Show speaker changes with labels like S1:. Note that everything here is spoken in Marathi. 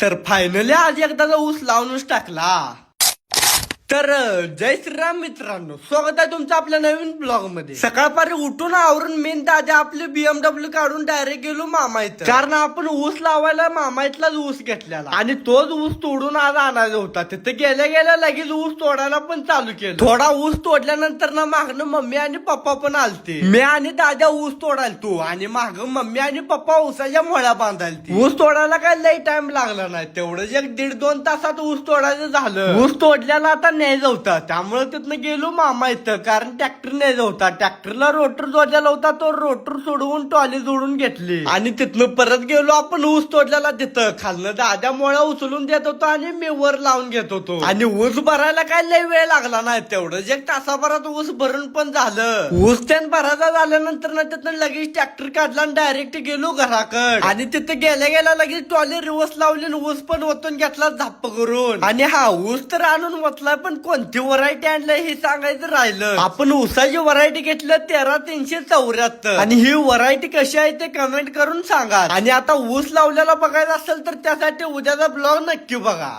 S1: तर फायनली आज एकदाचा ऊस लावूनच टाकला. तर जय श्रीराम मित्रांनो, स्वागत आहे तुमचं आपल्या नवीन ब्लॉग मध्ये. सकाळपारी उठून आवरून मेन दादा आपले BMW काढून डायरेक्ट गेलो मामा इथं, कारण आपण ऊस लावायला मामा इथलाच ऊस घेतलेला आणि तोच ऊस तोडून आज आणायचा होता. तिथे गेल्या गेल्या लगेच ऊस तोडायला पण चालू केलं. थोडा ऊस तोडल्यानंतर ना मागणं मम्मी आणि पप्पा पण आलते. मी आणि दादा ऊस तोडायला आणि माग मम्मी आणि पप्पा ऊसाच्या मोळ्या बांधायला. ऊस तोडायला काय लई टाइम लागला नाही, तेवढंच एक 1.5-2 तासात ऊस तोडायचं झालं. ऊस तोडल्याला आता न्यायचा होता, त्यामुळे तिथनं गेलो मामा इथं, कारण ट्रॅक्टर न्यायचा होता. ट्रॅक्टरला रोटर जोडलेला होता, तो रोटर सोडवून टॉली जोडून घेतली आणि तिथनं परत गेलो आपण ऊस तोडल्याला. तिथं खालनं दादा मोळ्या उचलून देत होतो आणि मी वर लावून घेत होतो. आणि ऊस भरायला काय लय वेळ लागला नाही, तेवढंच एक तासाभरात ऊस भरून पण झालं. ऊस त्यान भरायचा झाल्यानंतर ना तिथं लगेच ट्रॅक्टर काढला आणि डायरेक्ट गेलो घराकडे. आणि तिथं गेल्या गेल्या लगेच टॉली रिवर्स लावली, ऊस पण ओतून घेतला झप्प करून. आणि हा ऊस तर आणून ओतला, पण कोणती व्हरायटी आणलं हे सांगायचं राहिलं. आपण ऊसाची व्हरायटी घेतलं 13374, आणि ही व्हरायटी कशी आहे ते कमेंट करून सांगा. आणि आता ऊस लावलेला बघायचा असेल तर त्यासाठी उद्याचा ब्लॉग नक्की बघा.